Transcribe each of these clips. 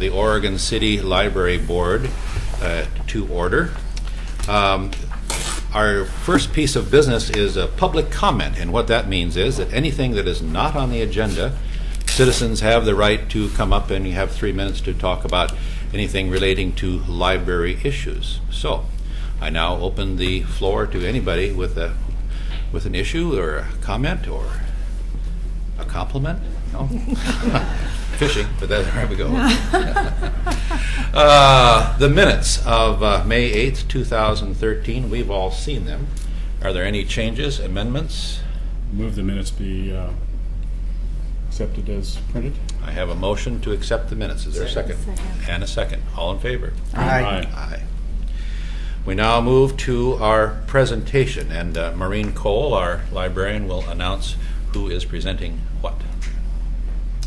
of the Oregon City Library Board to order. Our first piece of business is a public comment, and what that means is that anything that is not on the agenda, citizens have the right to come up, and you have 3 minutes to talk about anything relating to library issues. So I now open the floor to anybody with an issue or a comment or a compliment. No? Fishing, but there we go. The minutes of May 8th, 2013, we've all seen them. Are there any changes, amendments? Move the minutes be accepted as printed. I have a motion to accept the minutes. Is there a second? And a second. All in favor? Aye. Aye. We now move to our presentation, and Maureen Cole, our librarian, will announce who is presenting what.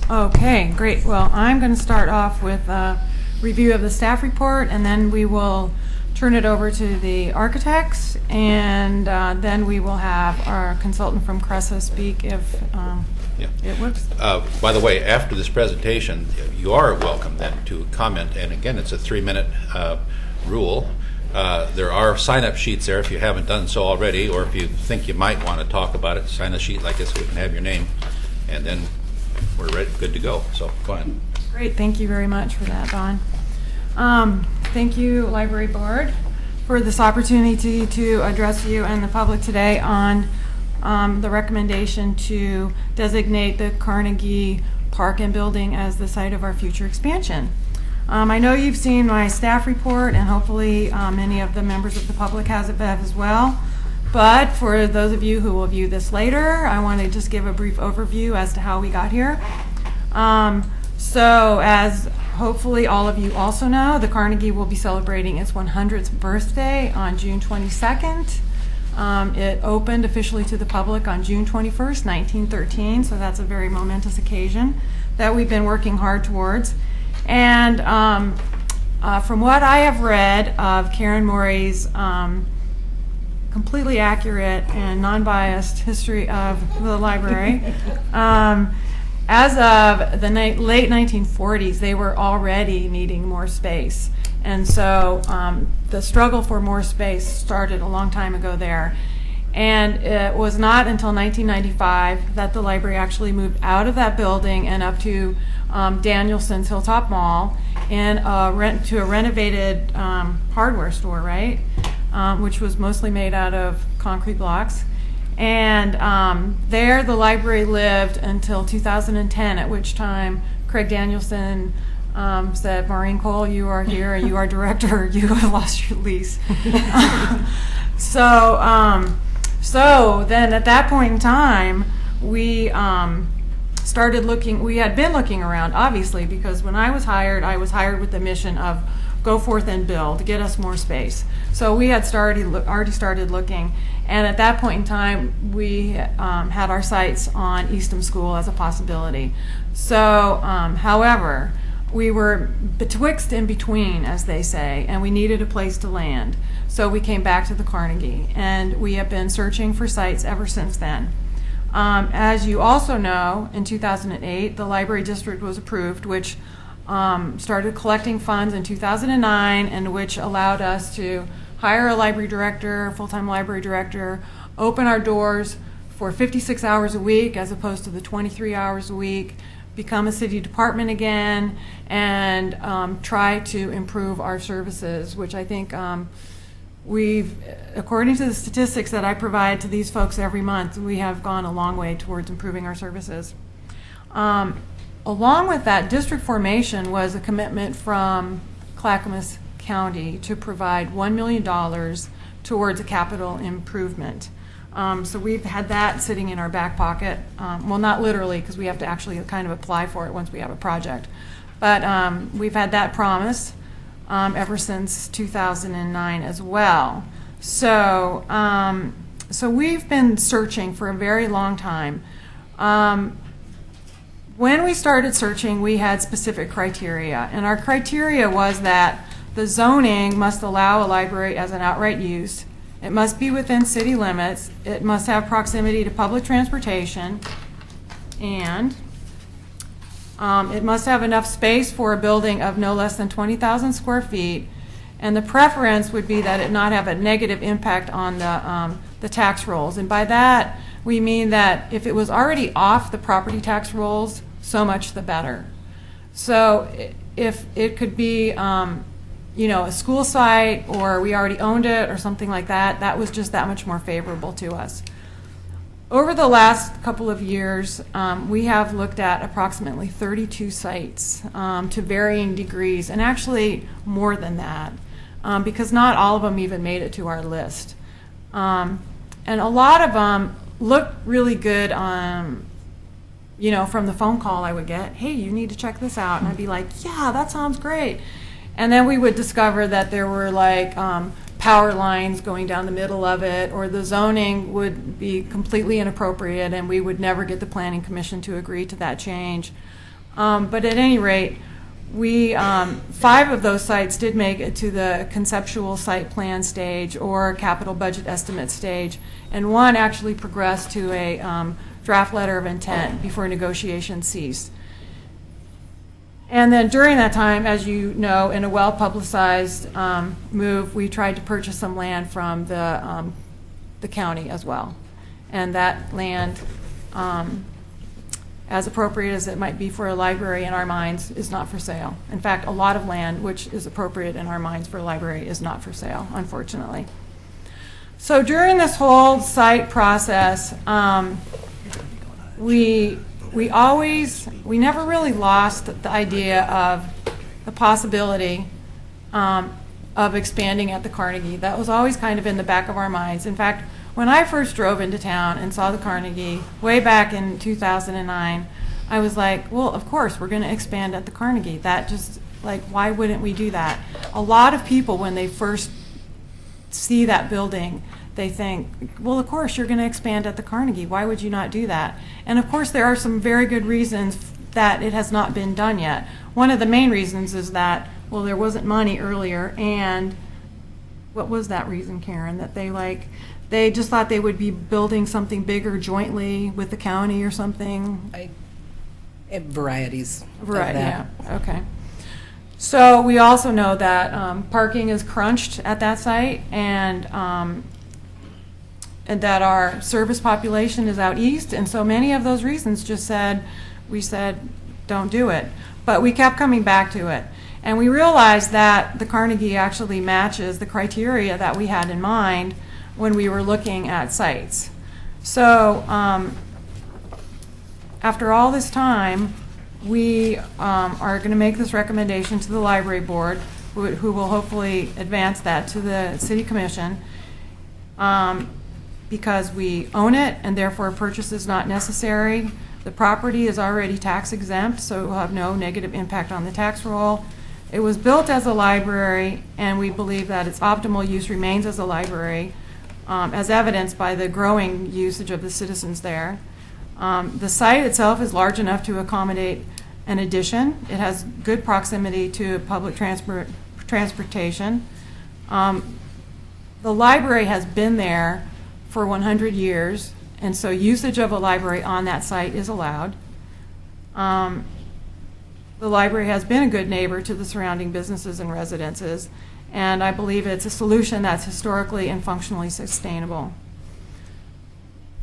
Okay, great. Well, I'm going to start off with a review of the staff report, and then we will turn it over to the architects, and then we will have our consultant from Cressa speak if it works. By the way, after this presentation, you are welcome then to comment, and again, it's a 3-minute rule. There are sign-up sheets there if you haven't done so already, or if you think you might want to talk about it, sign a sheet like this so we can have your name, and then we're ready, good to go. So go ahead. Great, thank you very much for that, Don. Thank you, Library Board, for this opportunity to address you and the public today on the recommendation to designate the Carnegie Park and Building as the site of our future expansion. I know you've seen my staff report, and hopefully many of the members of the public have as well. But for those of you who will view this later, I want to just give a brief overview as to how we got here. So as hopefully all of you also know, the Carnegie will be celebrating its 100th birthday on June 22nd. It opened officially to the public on June 21st, 1913, so that's a very momentous occasion that we've been working hard towards. And from what I have read of Karen Morey's completely accurate and non-biased history of the library, as of the late 1940s, they were already needing more space. And so the struggle for more space started a long time ago there. And it was not until 1995 that the library actually moved out of that building and up to Danielson's Hilltop Mall and to a renovated hardware store, right? Which was mostly made out of concrete blocks. And there the library lived until 2010, at which time Craig Danielson said, Maureen Cole, you are here, you are director, you have lost your lease. So then at that point in time, we started looking, we had been looking around, obviously, because when I was hired with the mission of go forth and build, get us more space. So we had already started looking, and at that point in time, we had our sights on Eastham School as a possibility. So, however, we were betwixt and between, as they say, and we needed a place to land. So we came back to the Carnegie, and we have been searching for sites ever since then. As you also know, in 2008, the library district was approved, which started collecting funds in 2009, and which allowed us to hire a library director, full-time library director, open our doors for 56 hours a week as opposed to the 23 hours a week, become a city department again, and try to improve our services, which I think we've, according to the statistics that I provide to these folks every month, we have gone a long way towards improving our services. Along with that, district formation was a commitment from Clackamas County to provide $1 million towards a capital improvement. So we've had that sitting in our back pocket. Well, not literally, because we have to actually kind of apply for it once we have a project. But we've had that promise ever since 2009 as well. So, so we've been searching for a very long time. When we started searching, we had specific criteria, and our criteria was that the zoning must allow a library as an outright use. It must be within city limits. It must have proximity to public transportation, and It must have enough space for a building of no less than 20,000 square feet, and the preference would be that it not have a negative impact on the tax rolls. And by that, we mean that if it was already off the property tax rolls, so much the better. So if it could be, a school site, or we already owned it or something like that, that was just that much more favorable to us. Over the last couple of years, we have looked at approximately 32 sites to varying degrees, and actually more than that, because not all of them even made it to our list. And a lot of them looked really good from the phone call I would get. Hey, you need to check this out. And I'd be like, yeah, that sounds great. And then we would discover that there were power lines going down the middle of it, or the zoning would be completely inappropriate, and we would never get the Planning Commission to agree to that change. But at any rate, 5 of those sites did make it to the conceptual site plan stage or capital budget estimate stage, and 1 actually progressed to a draft letter of intent before negotiations ceased. And then during that time, as you know, in a well-publicized move, we tried to purchase some land from the county as well. And that land, as appropriate as it might be for a library in our minds, is not for sale. In fact, a lot of land which is appropriate in our minds for a library is not for sale, unfortunately. So during this whole site process, we never really lost the idea of the possibility of expanding at the Carnegie. That was always kind of in the back of our minds. In fact, when I first drove into town and saw the Carnegie way back in 2009, I was like, well, of course, we're going to expand at the Carnegie. That just, why wouldn't we do that? A lot of people, when they first see that building, they think, well, of course, you're going to expand at the Carnegie. Why would you not do that? And of course, there are some very good reasons that it has not been done yet. One of the main reasons is that, well, there wasn't money earlier, and what was that reason, Karen? That they just thought they would be building something bigger jointly with the county or something? Varieties. Right, yeah, okay. So we also know that parking is crunched at that site, and that our service population is out east, and so many of those reasons we said, don't do it. But we kept coming back to it. And we realized that the Carnegie actually matches the criteria that we had in mind when we were looking at sites. So after all this time, we are going to make this recommendation to the library board, who will hopefully advance that to the city commission, because we own it and therefore purchase is not necessary. The property is already tax exempt, so it will have no negative impact on the tax roll. It was built as a library, and we believe that its optimal use remains as a library, as evidenced by the growing usage of the citizens there. The site itself is large enough to accommodate an addition. It has good proximity to public transportation. The library has been there for 100 years, and so usage of a library on that site is allowed. The library has been a good neighbor to the surrounding businesses and residences, and I believe it's a solution that's historically and functionally sustainable.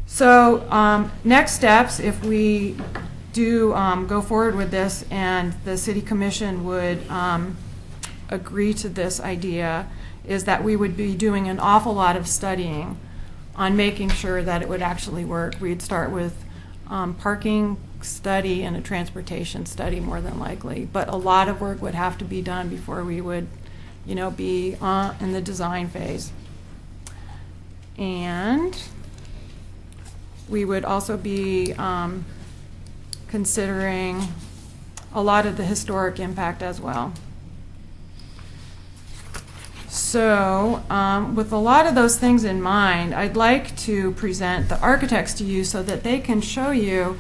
So next steps, if we do go forward with this and the city commission would agree to this idea, is that we would be doing an awful lot of studying on making sure that it would actually work. We'd start with parking study and a transportation study, more than likely, but a lot of work would have to be done before we would, be in the design phase. And we would also be considering a lot of the historic impact as well. So with a lot of those things in mind, I'd like to present the architects to you so that they can show you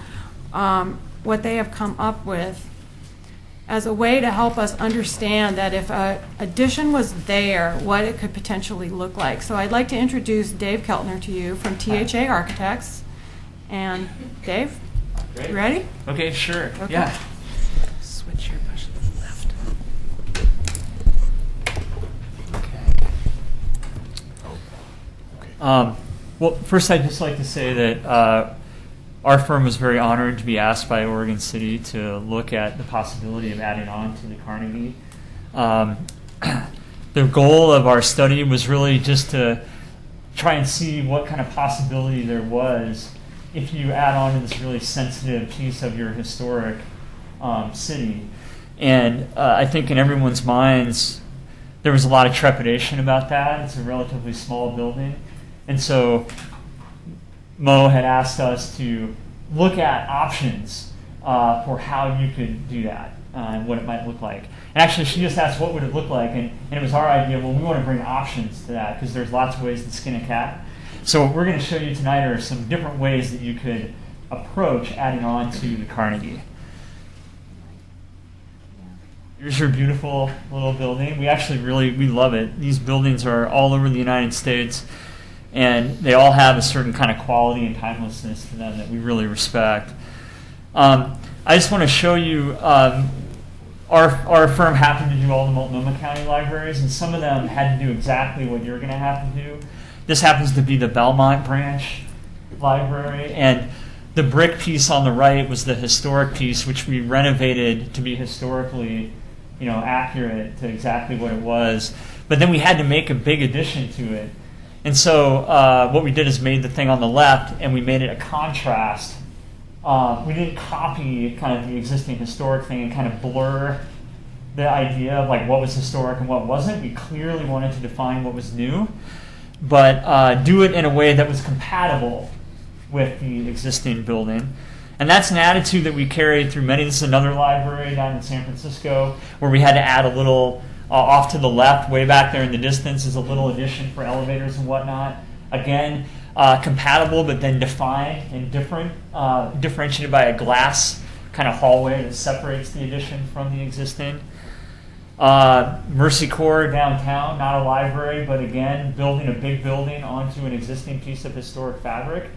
what they have come up with as a way to help us understand that if an addition was there, what it could potentially look like. So I'd like to introduce Dave Keltner to you from THA Architects. And Dave, Great. you ready? Okay, sure. Okay. Yeah. Well, first I'd just like to say that our firm was very honored to be asked by Oregon City to look at the possibility of adding on to the Carnegie. The goal of our study was really just to try and see what kind of possibility there was if you add on to this really sensitive piece of your historic city. And I think in everyone's minds, there was a lot of trepidation about that. It's a relatively small building. And so Mo had asked us to look at options for how you could do that and what it might look like. And actually, she just asked what would it look like, and it was our idea, well, we want to bring options to that because there's lots of ways to skin a cat. So what we're going to show you tonight are some different ways that you could approach adding on to the Carnegie. Here's your beautiful little building. We actually we love it. These buildings are all over the United States, and they all have a certain kind of quality and timelessness to them that we really respect. I just want to show you, our firm happened to do all the Multnomah County libraries, and some of them had to do exactly what you're going to have to do. This happens to be the Belmont Branch Library, and the brick piece on the right was the historic piece, which we renovated to be historically, accurate to exactly what it was. But then we had to make a big addition to it. And so what we did is made the thing on the left, and we made it a contrast. We didn't copy kind of the existing historic thing and kind of blur the idea of like what was historic and what wasn't. We clearly wanted to define what was new, but do it in a way that was compatible with the existing building. And that's an attitude that we carried through many. This is another library down in San Francisco where we had to add a little, off to the left, way back there in the distance, is a little addition for elevators and whatnot. Again, compatible, but then defined and different, differentiated by a glass kind of hallway that separates the addition from the existing. Mercy Corps downtown, not a library, but again, building a big building onto an existing piece of historic fabric.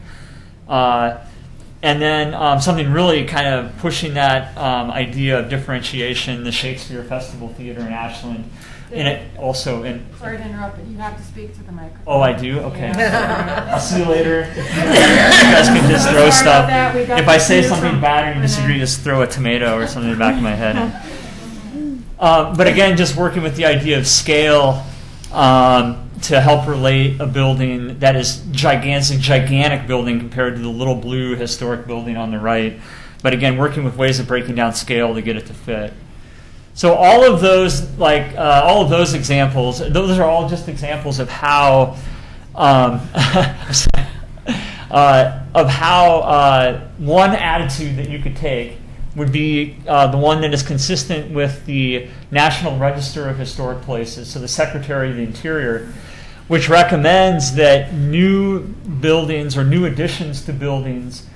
And then something really kind of pushing that idea of differentiation, the Shakespeare Festival Theater in Ashland. And it also in. Sorry to interrupt, but you have to speak to the microphone. Oh, I do? Okay. Yeah. I'll see you later. You guys can just throw stuff. If I say something bad or you disagree, just throw a tomato or something in the back of my head. But again, just working with the idea of scale to help relate a building that is gigantic building compared to the little blue historic building on the right. But again, working with ways of breaking down scale to get it to fit. So all of those, examples, those are all just examples of how, one attitude that you could take would be the one that is consistent with the National Register of Historic Places, so the Secretary of the Interior, which recommends that new buildings or new additions to buildings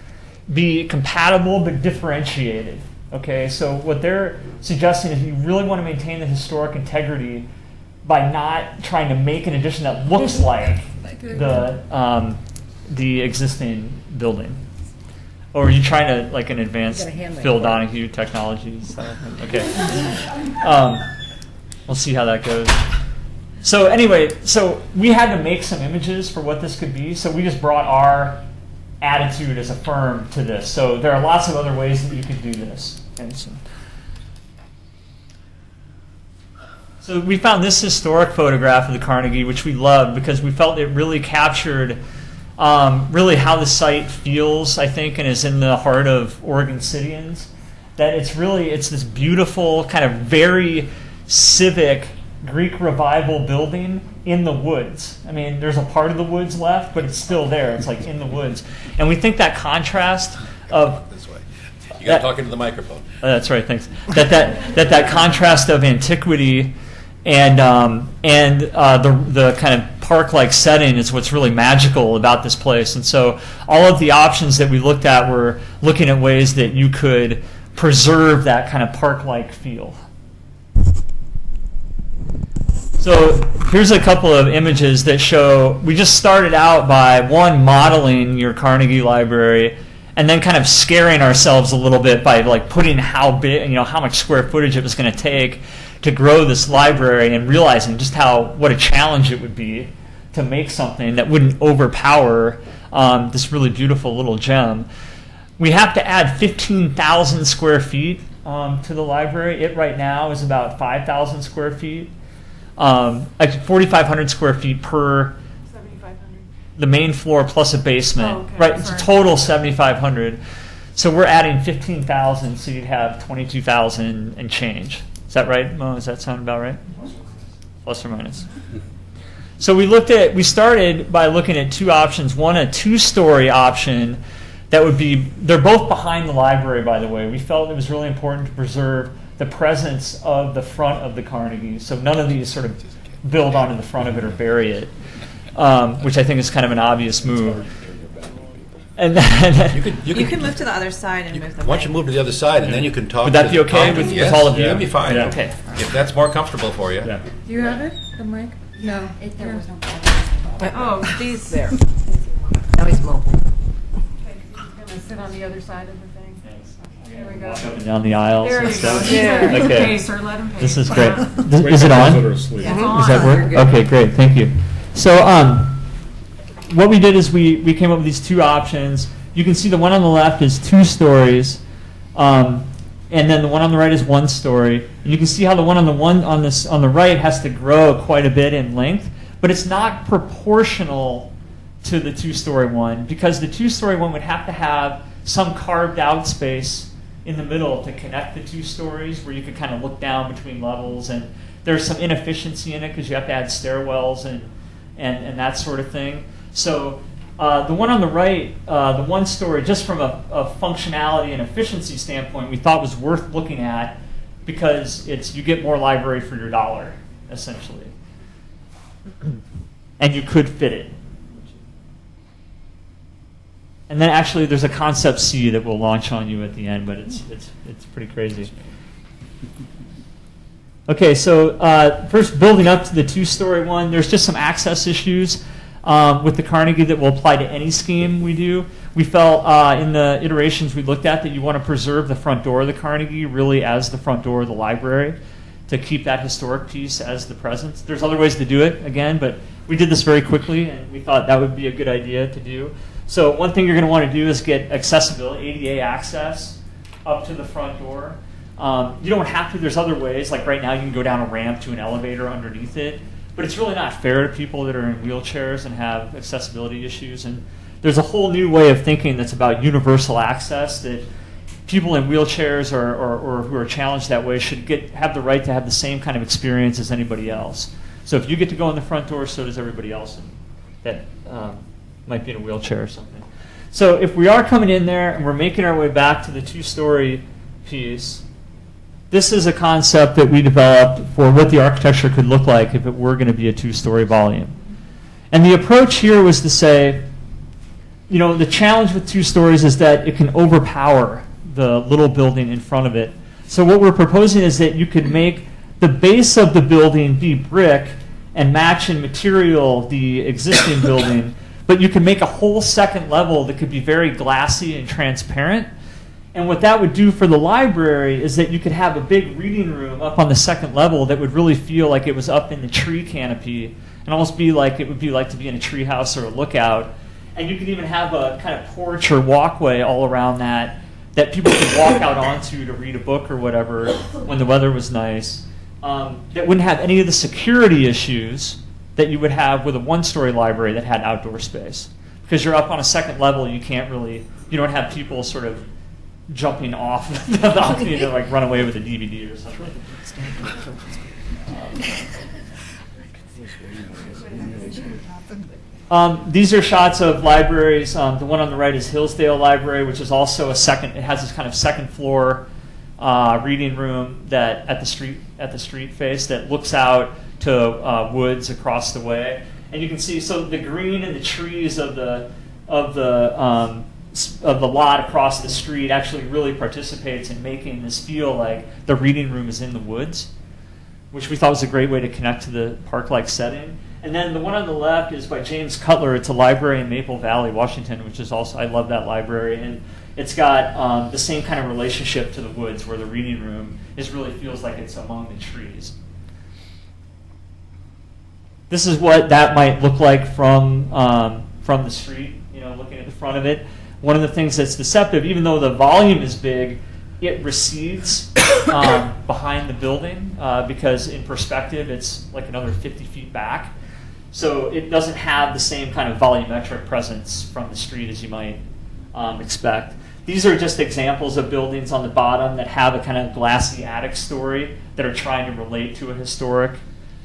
be compatible but differentiated. Okay, so what they're suggesting is you really want to maintain the historic integrity by not trying to make an addition that looks like the existing building. Or are you trying to, like an advanced Phil Donahue technology? Okay. We'll see how that goes. So anyway, so we had to make some images for what this could be, so we just brought our attitude as a firm to this. So there are lots of other ways that you could do this. Okay, so we found this historic photograph of the Carnegie, which we loved because we felt it really captured really how the site feels, I think, and is in the heart of Oregon Cityans. That it's this beautiful, kind of very civic Greek Revival building in the woods. I mean, there's a part of the woods left, but it's still there. It's like in the woods. And we think that contrast of... This way. You got to talk into the microphone. That's right, thanks. That contrast of antiquity and the kind of park-like setting is what's really magical about this place. And so all of the options that we looked at were looking at ways that you could preserve that kind of park-like feel. So here's a couple of images that show, we just started out by, one, modeling your Carnegie Library, and then kind of scaring ourselves a little bit by like putting how big, how much square footage it was going to take to grow this library, and realizing just what a challenge it would be to make something that wouldn't overpower this really beautiful little gem. We have to add 15,000 square feet to the library. It right now is about 5,000 square feet, like 4,500 square feet per 7,500. the main floor plus a basement. Oh, okay. Right, it's a Sorry. total 7,500. So we're adding 15,000, so you'd have 22,000 and change. Is that right, Mo? Does that sound about right? Plus or minus. So we started by looking at two options. One, a two-story option that would be, they're both behind the library, by the way. We felt it was really important to preserve the presence of the front of the Carnegie, so none of these sort of build onto the front of it or bury it, which I think is kind of an obvious move. And then, You can move to the other side and move the Once you move to the other side, and then you can talk. Would that be okay with Yes, all of you? that'd be fine. Yeah. Okay. If that's more comfortable for you. Yeah. Do you have it, the mic? No. There was no Oh, these. there. Now he's mobile. Okay, he's gonna sit on the other side of the thing. There we go. Walk up and down the aisles There and you go. stuff. He's a Okay. pacer, let him pace. This is great. Wait Is it for those that on? are asleep. Yeah. Does that work? You're good. Okay, great. Thank you. So what we did is we came up with these two options. You can see the one on the left is 2 stories, and then the one on the right is 1 story. And you can see how the one on the right has to grow quite a bit in length, but it's not proportional to the 2-story one, because the 2-story one would have to have some carved out space in the middle to connect the 2 stories, where you could kind of look down between levels, and there's some inefficiency in it because you have to add stairwells and that sort of thing. So the one on the right, the 1 story, just from a functionality and efficiency standpoint, we thought was worth looking at, because you get more library for your dollar, essentially. And you could fit it. And then actually there's a concept C that we'll launch on you at the end, but it's pretty crazy. Okay, so first, building up to the 2-story one, there's just some access issues with the Carnegie that will apply to any scheme we do. We felt in the iterations we looked at that you want to preserve the front door of the Carnegie really as the front door of the library, to keep that historic piece as the presence. There's other ways to do it, again, but we did this very quickly, and we thought that would be a good idea to do. So one thing you're going to want to do is get accessibility, ADA access, up to the front door. You don't have to. There's other ways. Like right now, you can go down a ramp to an elevator underneath it. But it's really not fair to people that are in wheelchairs and have accessibility issues. And there's a whole new way of thinking that's about universal access, that people in wheelchairs or who are challenged that way should have the right to have the same kind of experience as anybody else. So if you get to go in the front door, so does everybody else that might be in a wheelchair or something. So if we are coming in there and we're making our way back to the 2-story piece, this is a concept that we developed for what the architecture could look like if it were going to be a 2-story volume. And the approach here was to say, the challenge with 2 stories is that it can overpower the little building in front of it. So what we're proposing is that you could make the base of the building be brick and match in material the existing building, but you can make a whole second level that could be very glassy and transparent. And what that would do for the library is that you could have a big reading room up on the second level that would really feel like it was up in the tree canopy, and almost be like it would be like to be in a tree house or a lookout. And you could even have a kind of porch or walkway all around that people could walk out onto to read a book or whatever when the weather was nice. That wouldn't have any of the security issues that you would have with a 1-story library that had outdoor space. Because you're up on a second level, you don't have people sort of jumping off the balcony to like run away with a DVD or something. These are shots of libraries. The one on the right is Hillsdale Library, which is also it has this kind of second floor reading room that at the street face that looks out to woods across the way. And you can see, so the green and the trees of the lot across the street actually really participates in making this feel like the reading room is in the woods, which we thought was a great way to connect to the park-like setting. And then the one on the left is by James Cutler. It's a library in Maple Valley, Washington, which is also, I love that library. And it's got the same kind of relationship to the woods, where the reading room really feels like it's among the trees. This is what that might look like from the street, looking at the front of it. One of the things that's deceptive, even though the volume is big, it recedes behind the building because in perspective it's like another 50 feet back. So it doesn't have the same kind of volumetric presence from the street as you might expect. These are just examples of buildings on the bottom that have a kind of glassy attic story that are trying to relate to a historic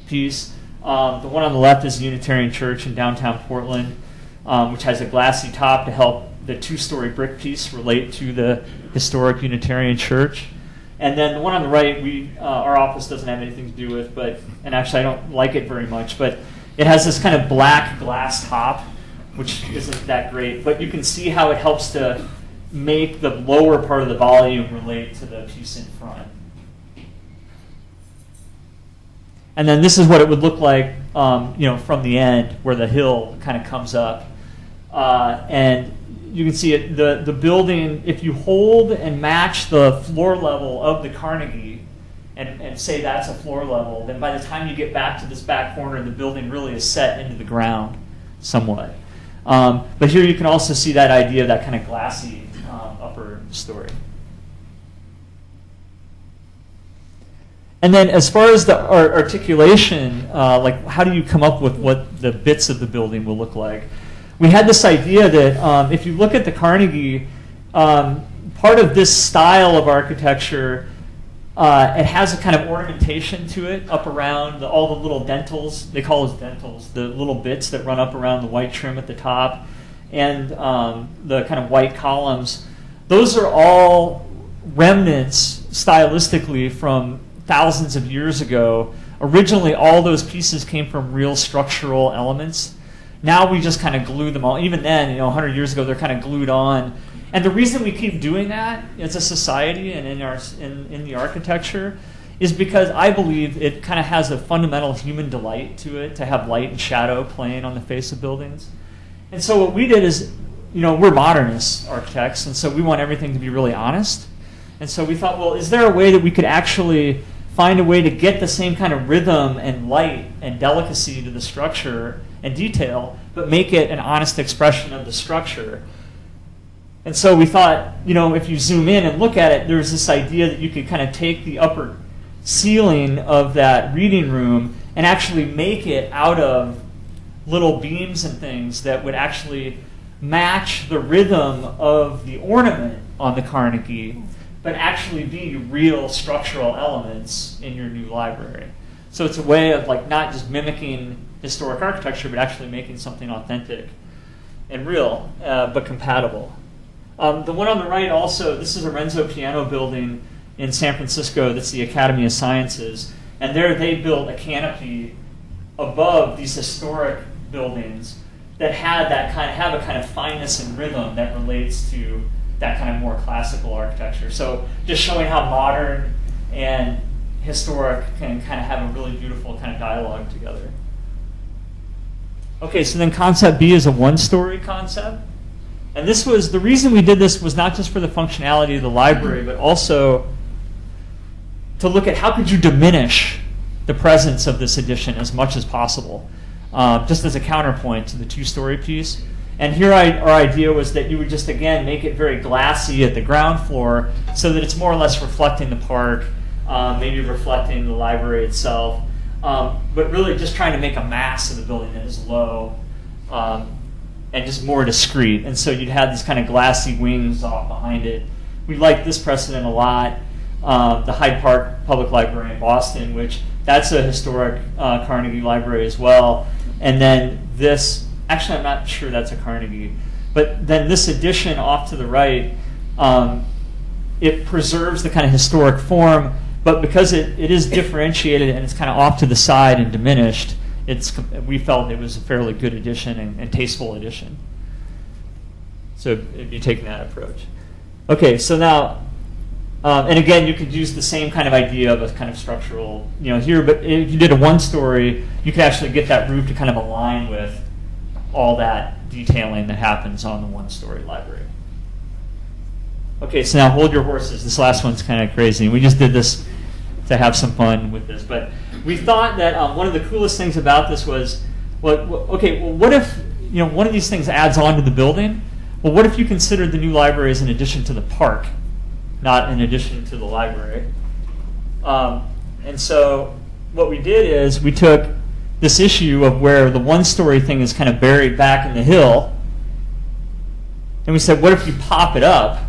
piece. The one on the left is Unitarian Church in downtown Portland, which has a glassy top to help the two-story brick piece relate to the historic Unitarian Church. And then the one on the right, our office doesn't have anything to do with, and actually I don't like it very much, but it has this kind of black glass top, which isn't that great, but you can see how it helps to make the lower part of the volume relate to the piece in front. And then this is what it would look like, from the end where the hill kind of comes up. And you can see it, the building, if you hold and match the floor level of the Carnegie and say that's a floor level, then by the time you get back to this back corner, the building really is set into the ground somewhat. But here you can also see that idea of that kind of glassy upper story. And then as far as the articulation, like how do you come up with what the bits of the building will look like? We had this idea that if you look at the Carnegie, part of this style of architecture, it has a kind of ornamentation to it up around all the little dentals. They call those dentals, the little bits that run up around the white trim at the top, and the kind of white columns. Those are all remnants stylistically from thousands of years ago. Originally, all those pieces came from real structural elements. Now we just kind of glue them all. Even then, 100 years ago, they're kind of glued on. And the reason we keep doing that as a society and in the architecture is because I believe it kind of has a fundamental human delight to it, to have light and shadow playing on the face of buildings. And so what we did is, we're modernist architects, and so we want everything to be really honest. And so we thought, well, is there a way that we could actually find a way to get the same kind of rhythm and light and delicacy to the structure and detail, but make it an honest expression of the structure? And so we thought, if you zoom in and look at it, there's this idea that you could kind of take the upper ceiling of that reading room and actually make it out of little beams and things that would actually match the rhythm of the ornament on the Carnegie, but actually be real structural elements in your new library. So it's a way of not just mimicking historic architecture, but actually making something authentic and real, but compatible. The one on the right also, this is a Renzo Piano building in San Francisco. That's the Academy of Sciences. And there they built a canopy above these historic buildings that have a kind of fineness and rhythm that relates to that kind of more classical architecture. So just showing how modern and historic can kind of have a really beautiful kind of dialogue together. Okay, so then concept B is a one-story concept. And this was, the reason we did this was not just for the functionality of the library, but also to look at how could you diminish the presence of this addition as much as possible, just as a counterpoint to the two-story piece. And here our idea was that you would just, again, make it very glassy at the ground floor so that it's more or less reflecting the park, maybe reflecting the library itself, but really just trying to make a mass of the building that is low and just more discreet. And so you'd have these kind of glassy wings off behind it. We like this precedent a lot. The Hyde Park Public Library in Boston, which that's a historic Carnegie Library as well. And then this, actually I'm not sure that's a Carnegie, but then this addition off to the right, it preserves the kind of historic form, but because it is differentiated and it's kind of off to the side and diminished, we felt it was a fairly good addition and tasteful addition. So if you're taking that approach. Okay, so now, and again, you could use the same kind of idea of a kind of structural, here, but if you did a one-story, you could actually get that roof to kind of align with all that detailing that happens on the one-story library. Okay, so now hold your horses. This last one's kind of crazy. We just did this to have some fun with this. But we thought that one of the coolest things about this was, what if one of these things adds on to the building? Well, what if you considered the new library as an addition to the park, not an addition to the library? And so what we did is we took this issue of where the one-story thing is kind of buried back in the hill, and we said, what if you pop it up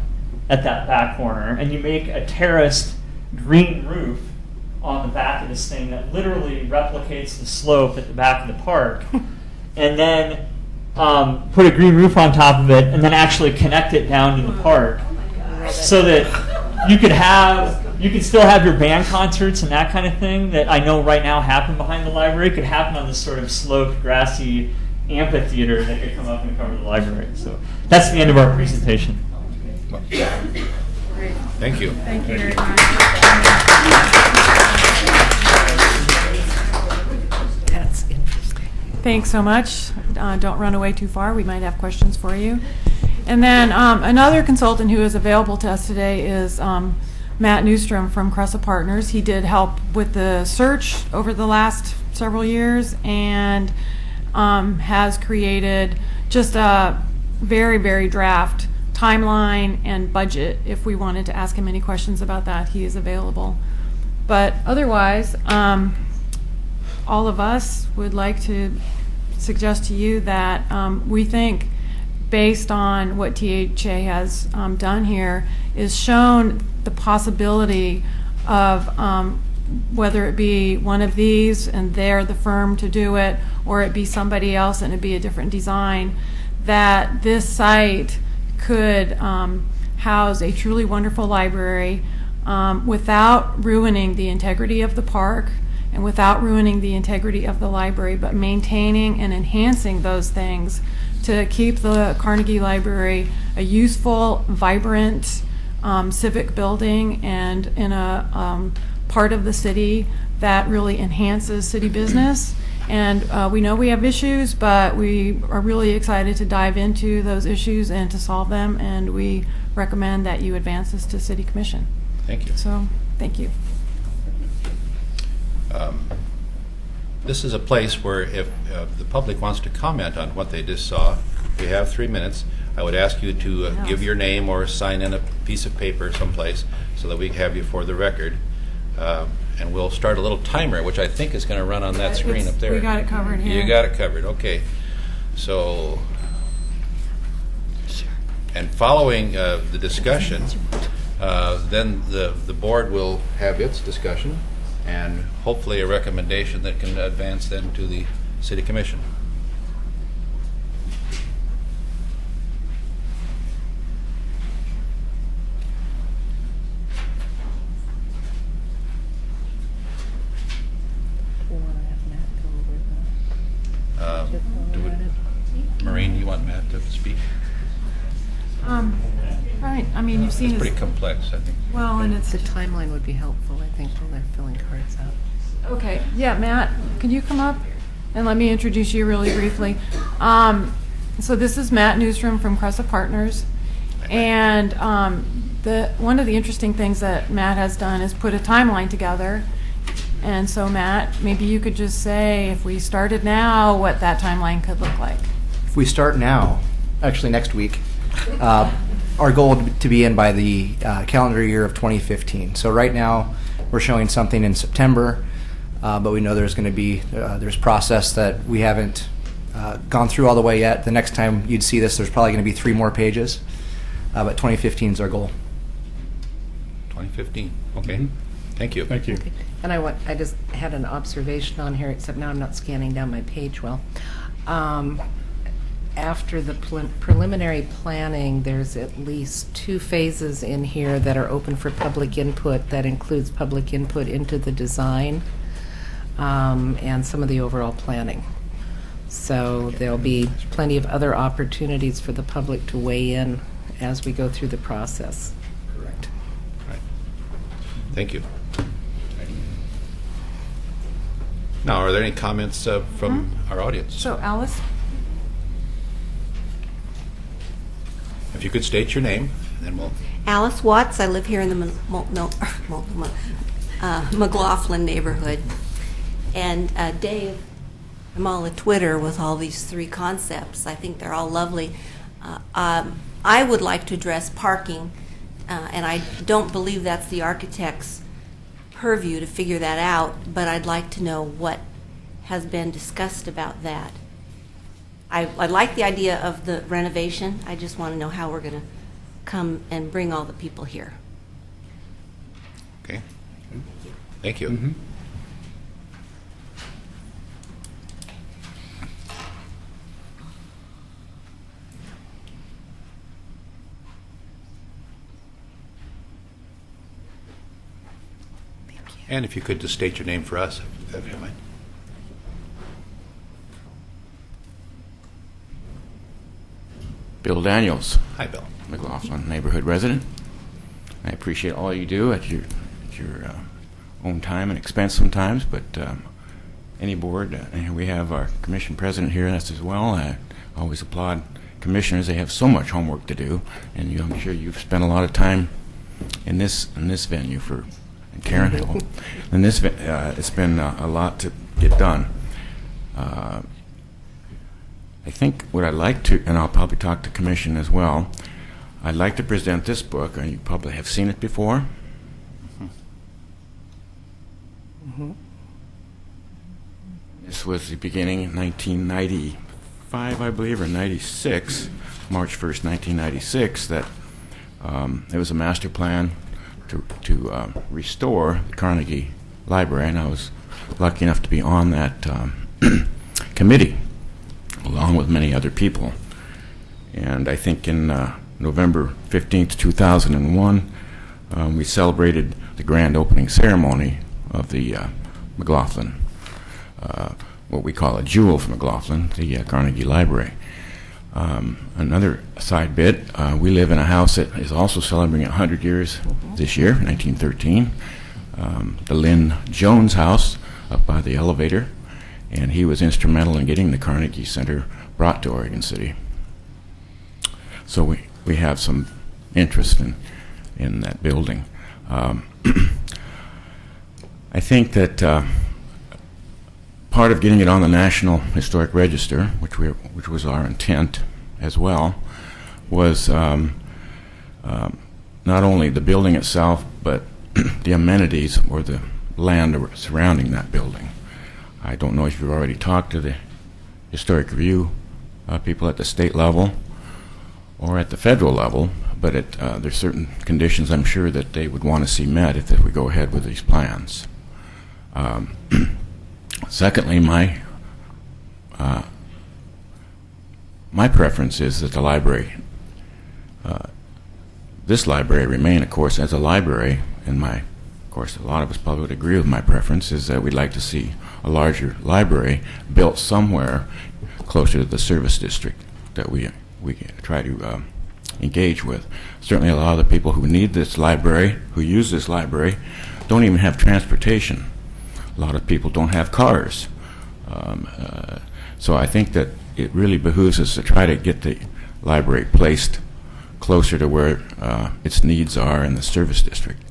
at that back corner and you make a terraced green roof on the back of this thing that literally replicates the slope at the back of the park, and then put a green roof on top of it, and then actually connect it down to the park, so that you could still have your band concerts and that kind of thing that I know right now happen behind the library could happen on this sort of sloped, grassy amphitheater that could come up and cover the library. So that's the end of our presentation. Thank you. Thank you very much. That's interesting. Thanks so much. Don't run away too far. We might have questions for you. And then another consultant who is available to us today is Matt Newstrom from Cressa Partners. He did help with the search over the last several years and has created just a very, very draft timeline and budget. If we wanted to ask him any questions about that, he is available. But otherwise, all of us would like to suggest to you that we think, based on what THA has done here, is shown the possibility of whether it be one of these and they're the firm to do it, or it be somebody else and it be a different design, that this site could house a truly wonderful library without ruining the integrity of the park and without ruining the integrity of the library, but maintaining and enhancing those things to keep the Carnegie Library a useful, vibrant civic building and in a part of the city that really enhances city business. And we know we have issues, but we are really excited to dive into those issues and to solve them, and we recommend that you advance this to City Commission. Thank you. So, thank you. This is a place where if the public wants to comment on what they just saw, we have 3 minutes. I would ask you to give your name or sign in a piece of paper someplace so that we can have you for the record. And we'll start a little timer, which I think is going to run on that screen up there. We got it covered here. You got it covered. Okay. So, and following the discussion, then the board will have its discussion and hopefully a recommendation that can advance then to the City Commission. Maureen, you want Matt to speak? Right. I mean, you've seen It's his, pretty complex, I think. well, and it's The timeline would be helpful, I think, while they're filling cards out. okay. Yeah, Matt, can you come up and let me introduce you really briefly? So this is Matt Newstrom from Cressa Partners, and one of the interesting things that Matt has done is put a timeline together. And so, Matt, maybe you could just say, if we started now, what that timeline could look like. If we start now, actually next week, our goal to be in by the calendar year of 2015. So right now, we're showing something in September, but we know there's going to be there's process that we haven't gone through all the way yet. The next time you'd see this, there's probably going to be 3 more pages, but 2015 is our goal. 2015. Okay. Mhm. Thank you. Thank you. And I just had an observation on here, except now I'm not scanning down my page well. After the preliminary planning, there's at least 2 phases in here that are open for public input. That includes public input into the design and some of the overall planning. So there'll be plenty of other opportunities for the public to weigh in as we go through the process. Correct. Right. Thank you. Now, are there any comments from our audience? So, Alice? If you could state your name, then we'll... Alice Watts. I live here in the McLaughlin neighborhood. And Dave, I'm all at Twitter with all these 3 concepts. I think they're all lovely. I would like to address parking, and I don't believe that's the architect's purview to figure that out, but I'd like to know what has been discussed about that. I like the idea of the renovation. I just want to know how we're going to come and bring all the people here. Okay. Thank you. And if you could just state your name for us, if you don't mind. Bill Daniels, Hi, Bill. McLaughlin neighborhood resident. I appreciate all you do at your own time and expense sometimes, but any board, and we have our commission president here with us as well. I always applaud commissioners. They have so much homework to do, and I'm sure you've spent a lot of time in this venue for Karen Hill. And this it's been a lot to get done. I think what I'd like to, and I'll probably talk to commission as well, I'd like to present this book, and you probably have seen it before. This was the beginning in 1995, I believe, or 96, March 1st, 1996, that there was a master plan to restore the Carnegie Library, and I was lucky enough to be on that committee, along with many other people. And I think in November 15th, 2001, we celebrated the grand opening ceremony of the McLaughlin, what we call a jewel for McLaughlin, the Carnegie Library. Another side bit, we live in a house that is also celebrating 100 years this year, 1913. The Lynn Jones house up by the elevator, and he was instrumental in getting the Carnegie Center brought to Oregon City. So we have some interest in that building. I think that part of getting it on the National Historic Register, which was our intent as well, was not only the building itself, but the amenities or the land surrounding that building. I don't know if you've already talked to the Historic Review people at the state level or at the federal level, but there's certain conditions I'm sure that they would want to see met if we go ahead with these plans. Secondly, my preference is that the library, this library, remain, of course, as a library. And of course, a lot of us probably would agree with my preference, is that we'd like to see a larger library built somewhere closer to the service district that we try to engage with. Certainly, a lot of the people who need this library, who use this library, don't even have transportation. A lot of people don't have cars. So I think that it really behooves us to try to get the library placed closer to where its needs are in the service district.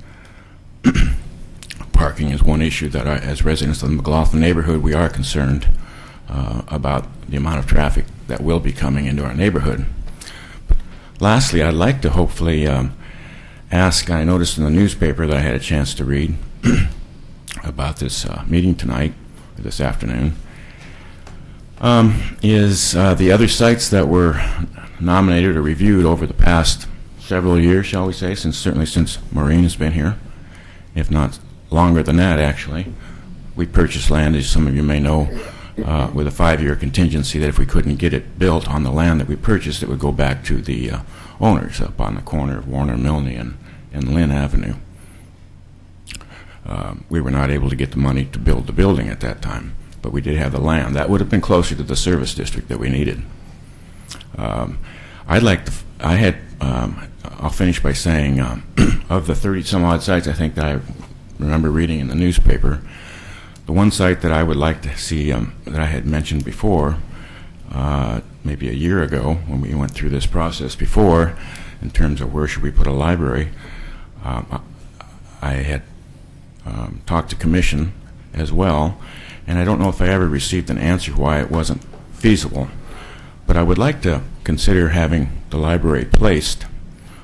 Parking is one issue that as residents of the McLaughlin neighborhood, we are concerned about the amount of traffic that will be coming into our neighborhood. But lastly, I'd like to hopefully ask, I noticed in the newspaper that I had a chance to read about this meeting tonight, or this afternoon, is the other sites that were nominated or reviewed over the past several years, shall we say, certainly since Maureen has been here, if not longer than that, actually. We purchased land, as some of you may know, with a 5-year contingency that if we couldn't get it built on the land that we purchased, it would go back to the owners up on the corner of Warner Milne and Lynn Avenue. We were not able to get the money to build the building at that time, but we did have the land. That would have been closer to the service district that we needed. I'll finish by saying, of the 30-some-odd sites I think that I remember reading in the newspaper, the one site that I would like to see, that I had mentioned before, maybe a year ago when we went through this process before, in terms of where should we put a library, I had talked to commission as well, and I don't know if I ever received an answer why it wasn't feasible. But I would like to consider having the library placed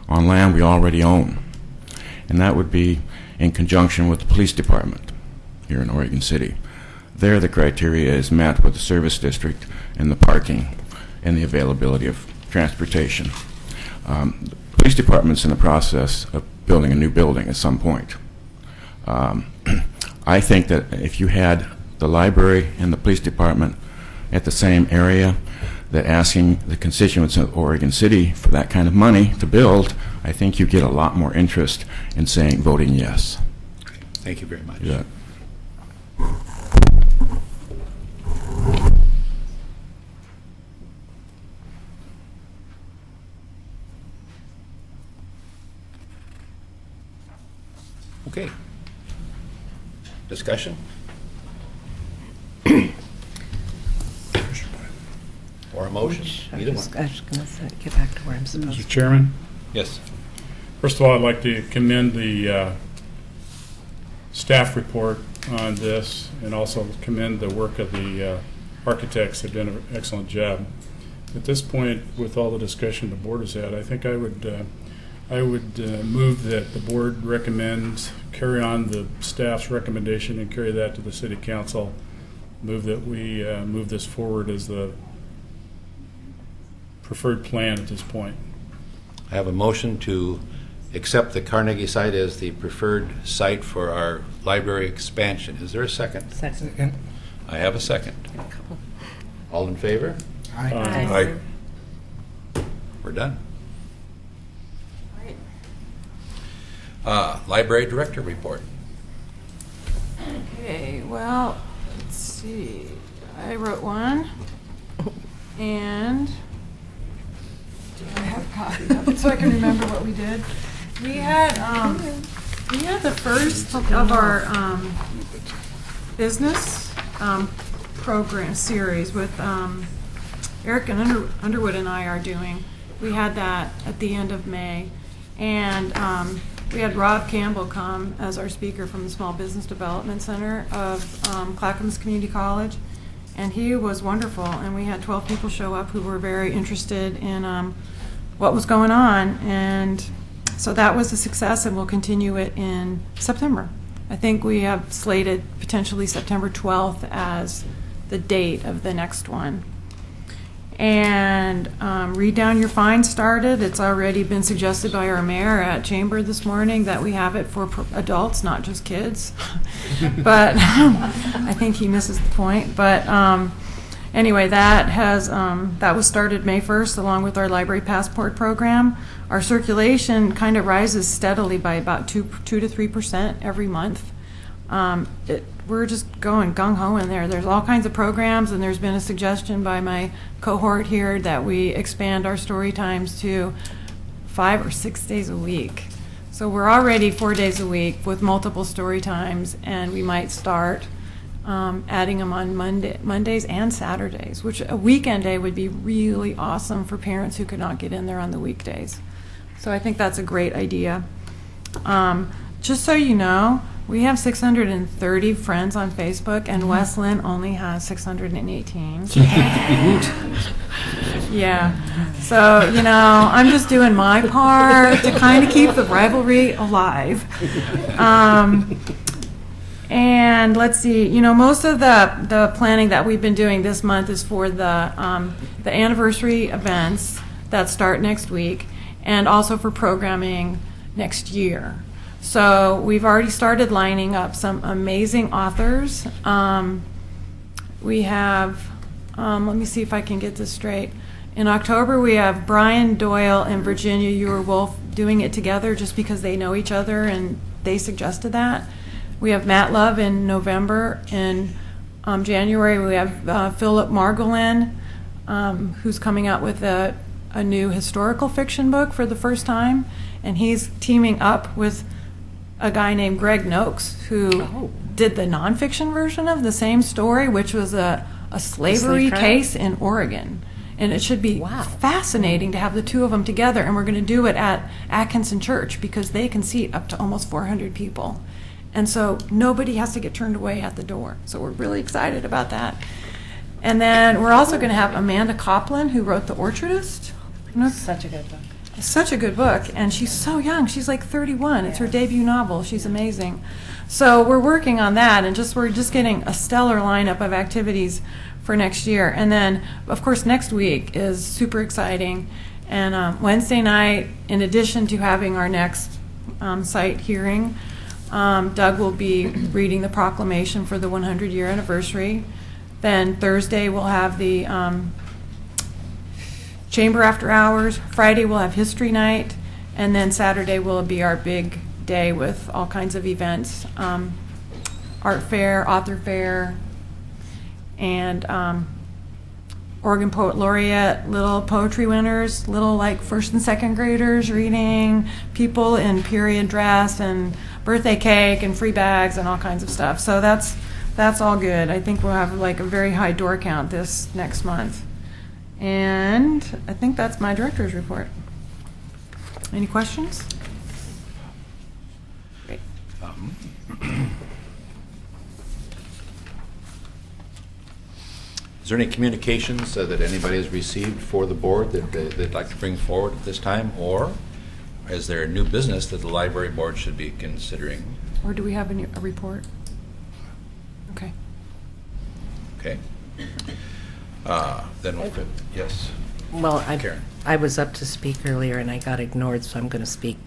on land we already own, and that would be in conjunction with the police department here in Oregon City. There, the criteria is met with the service district and the parking and the availability of transportation. The police department's in the process of building a new building at some point. I think that if you had the library and the police department at the same area, that asking the constituents of Oregon City for that kind of money to build, I think you get a lot more interest in saying, voting yes. Thank you very much. Yeah. Okay. Discussion? Or a motion? Either one. I was going to get back to where I'm supposed Mr. to. Chairman, Yes. first of all, I'd like to commend the staff report on this and also commend the work of the architects. They've done an excellent job. At this point, with all the discussion the board has had, I think I would move that the board recommends, carry on the staff's recommendation and carry that to the city council. Move that we move this forward as the preferred plan at this point. I have a motion to accept the Carnegie site as the preferred site for our library expansion. Is there a second? Second. I have a second. All in favor? Aye. We're done. Library director report. Okay, well, let's see. I wrote one, and do I have a copy of it so I can remember what we did? We had the first of our business program series with Eric and Underwood and I are doing. We had that at the end of May, and we had Rob Campbell come as our speaker from the Small Business Development Center of Clackamas Community College, and he was wonderful. And we had 12 people show up who were very interested in what was going on, and so that was a success, and we'll continue it in September. I think we have slated potentially September 12th as the date of the next one. And Read Down Your Fine started. It's already been suggested by our mayor at Chamber this morning that we have it for adults, not just kids. But I think he misses the point. But anyway, that was started May 1st along with our Library Passport program. Our circulation kind of rises steadily by about 2 to 3% every month. We're just going gung-ho in there. There's all kinds of programs, and there's been a suggestion by my cohort here that we expand our story times to 5 or 6 days a week. So we're already 4 days a week with multiple story times, and we might start adding them on Mondays and Saturdays, which a weekend day would be really awesome for parents who could not get in there on the weekdays. So I think that's a great idea. Just so you know, we have 630 friends on Facebook, and West Lynn only has 618. Yeah. So, I'm just doing my part to kind of keep the rivalry alive. And let's see, most of the planning that we've been doing this month is for the anniversary events that start next week, and also for programming next year. So we've already started lining up some amazing authors. We have, let me see if I can get this straight. In October, we have Brian Doyle and Virginia Ewers-Wolf doing it together just because they know each other and they suggested that. We have Matt Love in November. In January, we have Philip Margolin, who's coming out with a new historical fiction book for the first time. And he's teaming up with a guy named Greg Noakes, who did the nonfiction version of the same story, which was a slavery case in Oregon. And it should be fascinating to have the two of them together. And we're going to do it at Atkinson Church because they can seat up to almost 400 people. And so nobody has to get turned away at the door. So we're really excited about that. And then we're also going to have Amanda Copland, who wrote The Orchardist. Such a good book. Such a good book, and she's so young. She's like 31. It's her debut novel. She's amazing. So we're working on that, and we're just getting a stellar lineup of activities for next year. And then, of course, next week is super exciting. And Wednesday night, in addition to having our next site hearing, Doug will be reading the proclamation for the 100-year anniversary. Then Thursday we'll have the Chamber After Hours. Friday we'll have History Night. And then Saturday will be our big day with all kinds of events. Art fair, author fair, and Oregon Poet Laureate, little poetry winners, little like first and second graders reading, people in period dress, and birthday cake and free bags and all kinds of stuff. So that's all good. I think we'll have like a very high door count this next month. And I think that's my director's report. Any questions? Great. Is there any communications that anybody has received for the board that they'd like to bring forward at this time? Or is there new business that the library board should be considering? Or do we have a report? Okay. Okay. Then we'll, yes. Well, Karen. I was up to speak earlier and I got ignored, so I'm going to speak.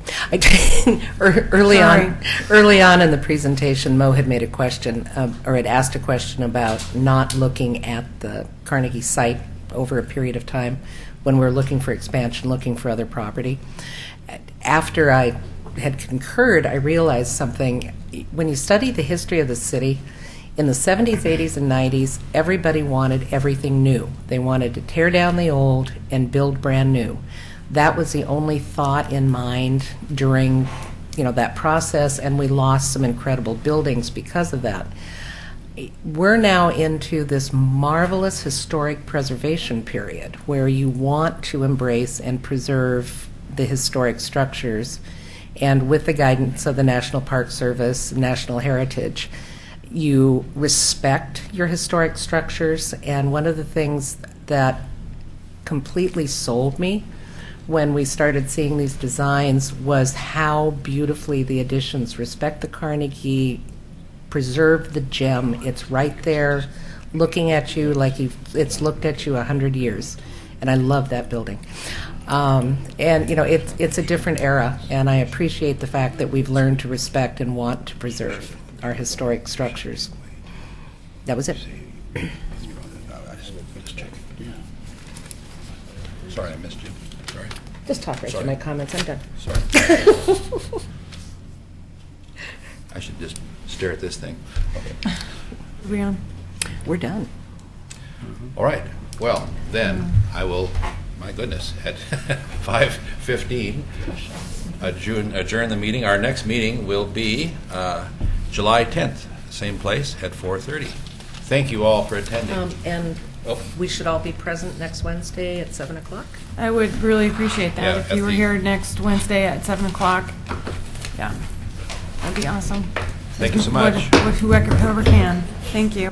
Early on in the presentation, Mo had made a question, or had asked a question about not looking at the Carnegie site over a period of time when we're looking for expansion, looking for other property. After I had concurred, I realized something. When you study the history of the city, in the 70s, 80s, and 90s, everybody wanted everything new. They wanted to tear down the old and build brand new. That was the only thought in mind during, that process, and we lost some incredible buildings because of that. We're now into this marvelous historic preservation period where you want to embrace and preserve the historic structures, and with the guidance of the National Park Service, National Heritage, you respect your historic structures. And one of the things that completely sold me when we started seeing these designs was how beautifully the additions respect the Carnegie, preserve the gem. It's right there looking at you like it's looked at you 100 years. And I love that building. It's a different era, and I appreciate the fact that we've learned to respect and want to preserve our historic structures. That was it. Sorry, I missed you. Sorry. Just talk right Sorry. through my comments. I'm done. Sorry. I should just stare at this thing. Okay. Are we on? We're done. All right. Well, then I will, my goodness, at 5:15, adjourn the meeting. Our next meeting will be July 10th, same place at 4:30. Thank you all for attending. And Oh. we should all be present next Wednesday at 7 o'clock. I would really appreciate that Yeah, if at you were the- here next Wednesday at 7 o'clock. Yeah, that'd be awesome. Thank you so much. Whoever can. Thank you.